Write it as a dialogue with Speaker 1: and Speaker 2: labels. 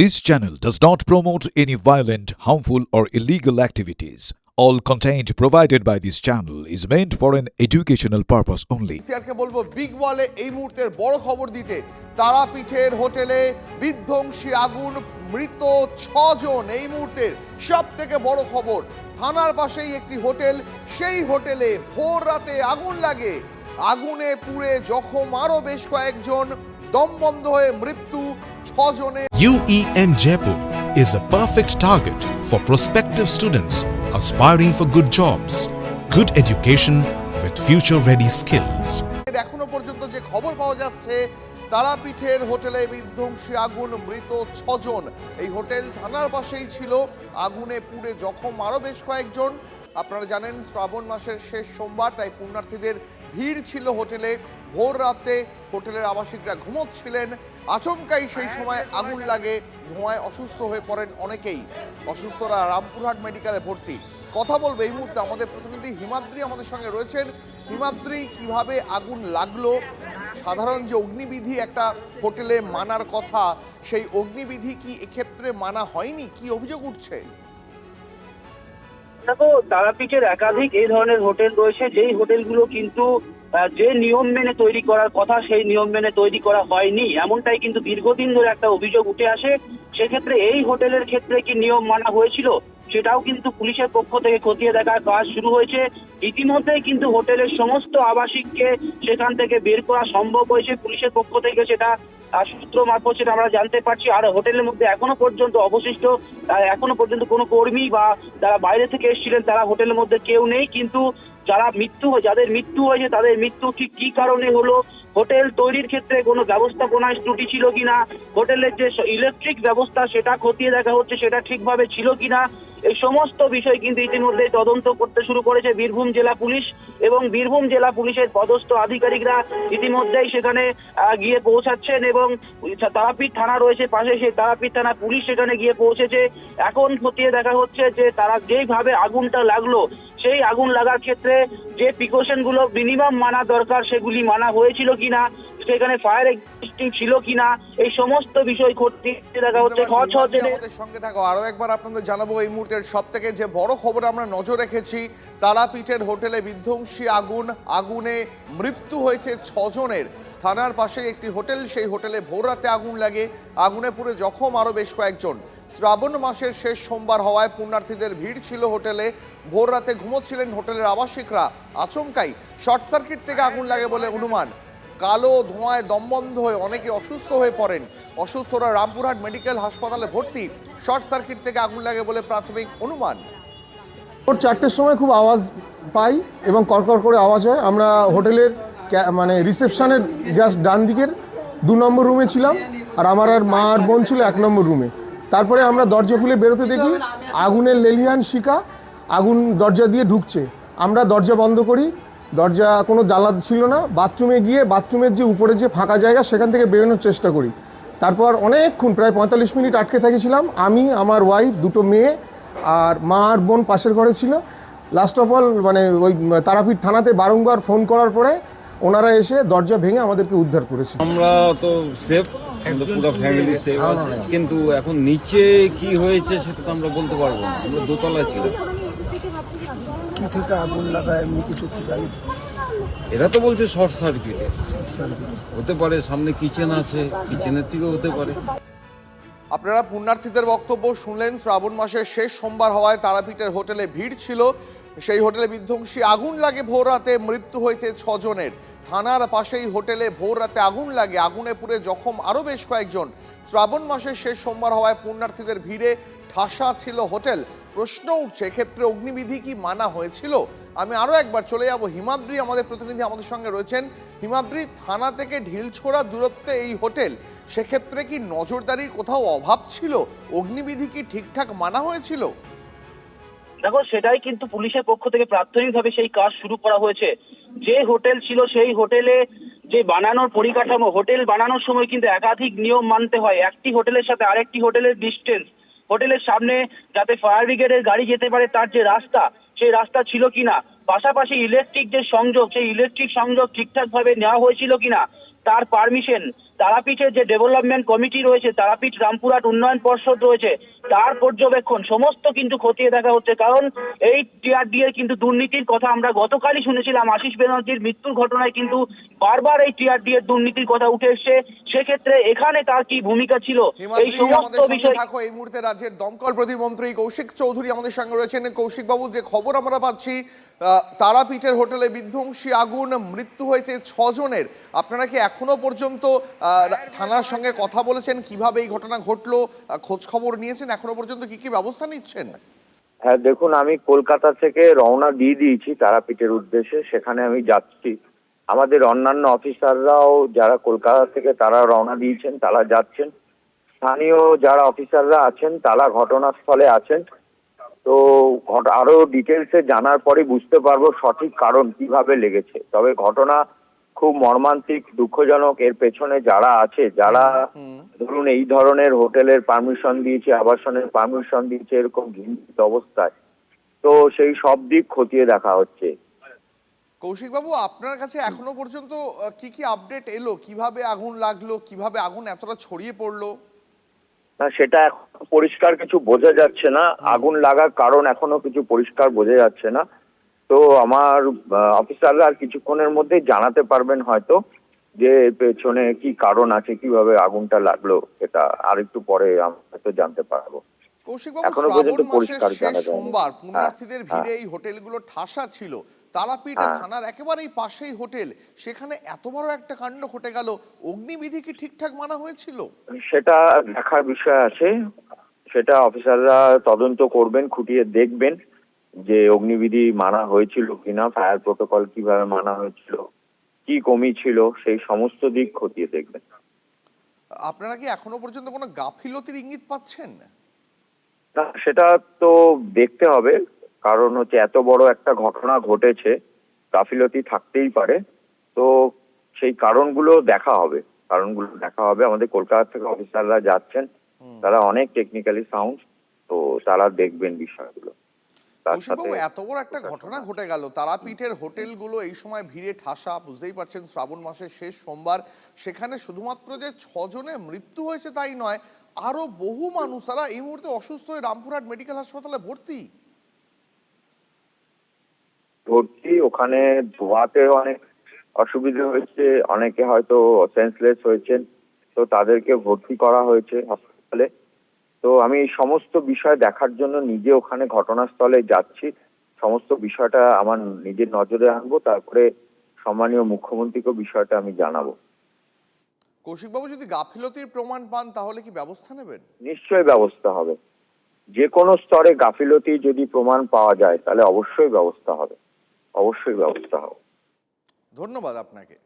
Speaker 1: This channel does not promote any violent, harmful, or illegal activities. All content provided by this channel is meant for an educational purpose only.
Speaker 2: সিআরকে বলবো big ওয়ালে এই মুহূর্তের বড় খবর দিতে। তারাপীঠের হোটেলে বিধ্বংসী আগুন, মৃত 6 জন। এই মুহূর্তের সব থেকে বড় খবর, থানার পাশেই একটি হোটেল, সেই হোটেলে ভোর রাতে আগুন লাগে। আগুনে পুড়ে জখম আরো বেশ কয়েকজন, দম বন্ধ হয়ে মৃত্যু 6 জনের।
Speaker 3: UEM Jaipur is a perfect target for prospective students aspiring for good jobs, good education with future-ready skills.
Speaker 2: এখনো পর্যন্ত যে খবর পাওয়া যাচ্ছে, তারাপীঠের হোটেলে বিধ্বংসী আগুন, মৃত 6 জন। এই হোটেল থানার পাশেই ছিল, আগুনে পুড়ে জখম আরো বেশ কয়েকজন। আপনারা জানেন শ্রাবণ মাসের শেষ সোমবার, তাই পুণ্যার্থীদের ভিড় ছিল হোটেলে। ভোর রাতে হোটেলের আবাসিকরা ঘুমোচ্ছিলেন, আচমকাই সেই সময় আগুন লাগে। ধোঁয়ায় অসুস্থ হয়ে পড়েন অনেকেই। অসুস্থরা রামপুরহাট মেডিকেলে ভর্তি। কথা বলবো এই মুহূর্তে আমাদের প্রতিনিধি হিমাদ্রি আমাদের সঙ্গে রয়েছেন। হিমাদ্রি, কিভাবে আগুন লাগলো? সাধারণ যে অগ্নিবিধি একটা হোটেলে মানার কথা, সেই অগ্নিবিধি কি এক্ষেত্রে মানা হয়নি? কি অভিযোগ উঠছে?
Speaker 4: দেখো, তারাপীঠের একাধিক এই ধরনের হোটেল রয়েছে, যেই হোটেলগুলো কিন্তু যে নিয়ম মেনে তৈরি করার কথা সেই নিয়ম মেনে তৈরি করা হয়নি, এমনটাই কিন্তু দীর্ঘদিন ধরে একটা অভিযোগ উঠে আসে। সেক্ষেত্রে এই হোটেলের ক্ষেত্রে কি নিয়ম মানা হয়েছিল সেটাও কিন্তু পুলিশের পক্ষ থেকে খতিয়ে দেখার কাজ শুরু হয়েছে। ইতিমধ্যেই কিন্তু হোটেলের সমস্ত আবাসিককে সেখান থেকে বের করা সম্ভব হয়েছে পুলিশের পক্ষ থেকে, সেটা সূত্র মারফত সেটা আমরা জানতে পারছি। আর হোটেলের মধ্যে এখনো পর্যন্ত কোনো কর্মী বা যারা বাইরে থেকে এসেছিলেন তারা হোটেলের মধ্যে কেউ নেই। কিন্তু যাদের মৃত্যু হয়েছে তাদের মৃত্যু ঠিক কি কারণে হলো, হোটেল তৈরির ক্ষেত্রে কোনো ব্যবস্থাপনায় ত্রুটি ছিল কিনা, হোটেলের যে ইলেকট্রিক ব্যবস্থা সেটা খতিয়ে দেখা হচ্ছে সেটা ঠিকভাবে ছিল কিনা, এই সমস্ত বিষয় কিন্তু ইতিমধ্যে তদন্ত করতে শুরু করেছে বীরভূম জেলা পুলিশ। এবং বীরভূম জেলা পুলিশের পদস্থ আধিকারিকরা ইতিমধ্যেই সেখানে গিয়ে পৌঁছাচ্ছেন এবং তারাপীঠ থানা রয়েছে পাশে, সেই তারাপীঠ থানা পুলিশ সেখানে গিয়ে পৌঁছেছে। এখন খতিয়ে দেখা হচ্ছে যে তারা যেইভাবে আগুনটা লাগলো, সেই আগুন লাগার ক্ষেত্রে যে প্রিকশন গুলো মিনিমাম মানা দরকার সেগুলি মানা হয়েছিল কিনা, সেখানে ফায়ার এক্সটিং ছিল কিনা, এই সমস্ত বিষয় খতিয়ে দেখা হচ্ছে।
Speaker 2: আমাদের সঙ্গে থাকো, আরো একবার আপনাদের জানাবো এই মুহূর্তের সব থেকে যে বড় খবর আমরা নজর রেখেছি। তারাপীঠের হোটেলে বিধ্বংসী আগুন, আগুনে মৃত্যু হয়েছে 6 জনের। থানার পাশে একটি হোটেল, সেই হোটেলে ভোর রাতে আগুন লাগে। আগুনে পুড়ে জখম আরো বেশ কয়েকজন। শ্রাবণ মাসের শেষ সোমবার হওয়ায় পুণ্যার্থীদের ভিড় ছিল হোটেলে। ভোর রাতে ঘুমোচ্ছিলেন হোটেলের আবাসিকরা। আচমকাই শর্ট সার্কিট থেকে আগুন লাগে বলে অনুমান। কালো ধোঁয়ায় দমবন্ধ হয়ে অনেকে অসুস্থ হয়ে পড়েন। অসুস্থরা রামপুরহাট মেডিকেল হাসপাতালে ভর্তি। শর্ট সার্কিট থেকে আগুন লাগে বলে প্রাথমিক অনুমান।
Speaker 5: ভোর 4টের সময় খুব আওয়াজ পাই এবং কড়কড় করে আওয়াজ হয়। আমরা হোটেলের রিসেপশনের জাস্ট ডান দিকের 2 নম্বর রুমে ছিলাম, আর আমার আর মা আর বোন ছিল 1 নম্বর রুমে। তারপরে আমরা দরজা খুলে বেরোতে দেখি আগুনের লেলিহান শিখা, আগুন দরজা দিয়ে ঢুকছে। আমরা দরজা বন্ধ করি, দরজা কোনো জানলা ছিল না। বাথরুমে গিয়ে বাথরুমের যে উপরে যে ফাঁকা জায়গা সেখান থেকে বেরোনোর চেষ্টা করি। তারপর অনেকক্ষণ, প্রায় 45 মিনিট আটকে থাকেছিলাম। আমি, আমার ওয়াইফ, 2 মেয়ে আর মা আর বোন পাশের ঘরে ছিল। লাস্ট অফ অল ওই তারাপীঠ থানাতে বারংবার ফোন করার পরে ওনারা এসে দরজা ভেঙে আমাদেরকে উদ্ধার করেছে।
Speaker 6: আমরা তো সেফ, পুরো ফ্যামিলি সেফ আছে, কিন্তু এখন নিচে কি হয়েছে সেটা তো আমরা বলতে পারবো না। আমরা দোতলায় ছিলাম।
Speaker 7: কি থেকে আগুন লাগায় এমনি কিছু কি জানি?
Speaker 6: এরা তো বলছে শর্ট সার্কিটে হতে পারে, সামনে কিচেন আছে, কিচেনের থেকেও হতে পারে।
Speaker 2: আপনারা পুণ্যার্থীদের বক্তব্য শুনলেন। শ্রাবণ মাসের শেষ সোমবার হওয়ায় তারাপীঠের হোটেলে ভিড় ছিল। সেই হোটেলে বিধ্বংসী আগুন লাগে ভোর রাতে, মৃত্যু হয়েছে 6 জনের। থানার পাশেই হোটেলে ভোর রাতে আগুন লাগে, আগুনে পুড়ে জখম আরো বেশ কয়েকজন। শ্রাবণ মাসের শেষ সোমবার হওয়ায় পুণ্যার্থীদের ভিড়ে ঠাসা ছিল হোটেল। প্রশ্ন উঠছে, এক্ষেত্রে অগ্নিবিধি কি মানা হয়েছিল? আমি আরো একবার চলে যাব হিমাদ্রি, আমাদের প্রতিনিধি আমাদের সঙ্গে রয়েছেন। হিমাদ্রি, থানা থেকে ঢিলছোড়া দূরত্বে এই হোটেল, সেক্ষেত্রে কি নজরদারির কোথাও অভাব ছিল? অগ্নিবিধি কি ঠিকঠাক মানা হয়েছিল?
Speaker 4: দেখো, সেটাই কিন্তু পুলিশের পক্ষ থেকে প্রাথমিকভাবে সেই কাজ শুরু করা হয়েছে। যে হোটেল ছিল সেই হোটেলে যে বানানোর পরিকাঠামো, হোটেল বানানোর সময় কিন্তু একাধিক নিয়ম মানতে হয়। একটি হোটেলের সাথে আরেকটি হোটেলের ডিস্টেন্স, হোটেলের সামনে যাতে ফায়ার ব্রিগেডের গাড়ি যেতে পারে তার যে রাস্তা, সেই রাস্তা ছিল কিনা, পাশাপাশি ইলেকট্রিক যে সংযোগ, সেই ইলেকট্রিক সংযোগ ঠিকঠাক ভাবে নেওয়া হয়েছিল কিনা, তার পারমিশন, তারাপীঠের যে ডেভেলপমেন্ট কমিটি রয়েছে, তারাপীঠ রামপুরহাট উন্নয়ন পর্ষদ রয়েছে, তার পর্যবেক্ষণ সমস্ত কিন্তু খতিয়ে দেখা হচ্ছে। কারণ এই টিআরডি এর কিন্তু দুর্নীতির কথা আমরা গতকালই শুনেছিলাম। আশিস ব্যানার্জির মৃত্যুর ঘটনায় কিন্তু বারবার এই টিআরডি এর দুর্নীতির কথা উঠে এসছে। সেক্ষেত্রে এখানে তার কি ভূমিকা ছিল এই
Speaker 2: হিমাদ্রি,
Speaker 4: সমস্ত
Speaker 2: আমাদের সঙ্গে
Speaker 4: বিষয়।
Speaker 2: থাকো। এই মুহূর্তে রাজ্যের দমকল প্রতিমন্ত্রী কৌশিক চৌধুরী আমাদের সঙ্গে রয়েছেন। কৌশিক বাবু, যে খবর আমরা পাচ্ছি তারাপীঠের হোটেলে বিধ্বংসী আগুন, মৃত্যু হয়েছে 6 জনের। আপনারা কি এখনো পর্যন্ত থানার সঙ্গে কথা বলেছেন? কিভাবে এই ঘটনা ঘটলো খোঁজ খবর নিয়েছেন? এখনো পর্যন্ত কি কি ব্যবস্থা নিচ্ছেন?
Speaker 8: হ্যাঁ দেখুন, আমি কলকাতা থেকে রওনা দিয়ে দিয়েছি তারাপীঠের উদ্দেশ্যে, সেখানে আমি যাচ্ছি। আমাদের অন্যান্য অফিসাররাও যারা কলকাতা থেকে তারা রওনা দিয়েছেন, তারা যাচ্ছেন। স্থানীয় যারা অফিসাররা আছেন তারা ঘটনাস্থলে আছেন। তো আরো ডিটেলসে জানার পরে বুঝতে পারবো সঠিক কারণ কিভাবে লেগেছে। তবে ঘটনা খুব মর্মান্তিক, দুঃখজনক। এর পেছনে যারা আছে, যারা ধরুন এই ধরনের হোটেলের পারমিশন দিয়েছে, আবাসনের পারমিশন দিয়েছে এরকম ঘিঞ্জিত অবস্থায়, তো সেই সব দিক খতিয়ে দেখা হচ্ছে।
Speaker 2: কৌশিক বাবু, আপনার কাছে এখনো পর্যন্ত কি কি আপডেট এলো? কিভাবে আগুন লাগলো, কিভাবে আগুন এতটা ছড়িয়ে পড়লো?
Speaker 8: না, সেটা এখন পরিষ্কার কিছু বোঝা যাচ্ছে না। আগুন লাগার কারণ এখনো কিছু পরিষ্কার বোঝা যাচ্ছে না। তো আমার অফিসাররা আর কিছুক্ষণের মধ্যেই জানাতে পারবেন হয়তো যে পেছনে কি কারণ আছে, কিভাবে আগুনটা লাগলো, এটা আর একটু পরে আমরা হয়তো জানতে পারবো।
Speaker 2: কৌশিক বাবু,
Speaker 8: এখনো পর্যন্ত
Speaker 2: শ্রাবণ মাসের
Speaker 8: পরিষ্কার
Speaker 2: শেষ
Speaker 8: জানা যায়নি।
Speaker 2: সোমবার পুণ্যার্থীদের
Speaker 8: হ্যাঁ,
Speaker 2: ভিড়ে এই হোটেলগুলো ঠাসা ছিল। তারাপীঠ থানার একেবারেই পাশেই হোটেল, সেখানে এত বড় একটা কাণ্ড ঘটে গেল। অগ্নিবিধি কি ঠিকঠাক মানা হয়েছিল?
Speaker 8: সেটা দেখার বিষয় আছে। সেটা অফিসাররা তদন্ত করবেন, খুঁটিয়ে দেখবেন যে অগ্নিবিধি মানা হয়েছিল কিনা, ফায়ার প্রোটোকল কিভাবে মানা হয়েছিল, কি কমি ছিল, সেই সমস্ত দিক খতিয়ে দেখবেন।
Speaker 2: আপনারা কি এখনো পর্যন্ত কোনো গাফিলতির ইঙ্গিত পাচ্ছেন?
Speaker 8: না, সেটা তো দেখতে হবে। কারণ হচ্ছে এত বড় একটা ঘটনা ঘটেছে, গাফিলতি থাকতেই পারে। তো সেই কারণগুলো দেখা হবে। আমাদের কলকাতা থেকে অফিসাররা যাচ্ছেন, তারা অনেক টেকনিক্যালি সাউন্ড, তো তারা দেখবেন বিষয়গুলো। তার
Speaker 2: কৌশিক
Speaker 8: সাথে
Speaker 2: বাবু, এত বড় একটা ঘটনা ঘটে গেল, তারাপীঠের হোটেলগুলো এই সময় ভিড়ে ঠাসা, বুঝতেই পারছেন শ্রাবণ মাসের শেষ সোমবার। সেখানে শুধুমাত্র যে 6 জনের মৃত্যু হয়েছে তাই নয়, আরো বহু মানুষ তারা এই মুহূর্তে অসুস্থ হয়ে রামপুরহাট মেডিকেল হাসপাতালে ভর্তি।
Speaker 8: ওখানে ধোয়াতে অনেক অসুবিধা হয়েছে, অনেকে হয়তো সেন্সলেস হয়েছেন, তো তাদেরকে ভর্তি করা হয়েছে হাসপাতালে। তো আমি এই সমস্ত বিষয় দেখার জন্য নিজে ওখানে ঘটনাস্থলে যাচ্ছি। সমস্ত বিষয়টা আমার নিজের নজরে আনবো, তারপরে সম্মানীয় মুখ্যমন্ত্রীকে বিষয়টা আমি জানাবো।
Speaker 2: কৌশিক বাবু, যদি গাফিলতির প্রমাণ পান তাহলে কি ব্যবস্থা নেবেন?
Speaker 8: নিশ্চয়ই ব্যবস্থা হবে। যে কোনো স্তরে গাফিলতি যদি প্রমাণ পাওয়া যায় তাহলে অবশ্যই ব্যবস্থা হবে।
Speaker 2: ধন্যবাদ আপনাকে।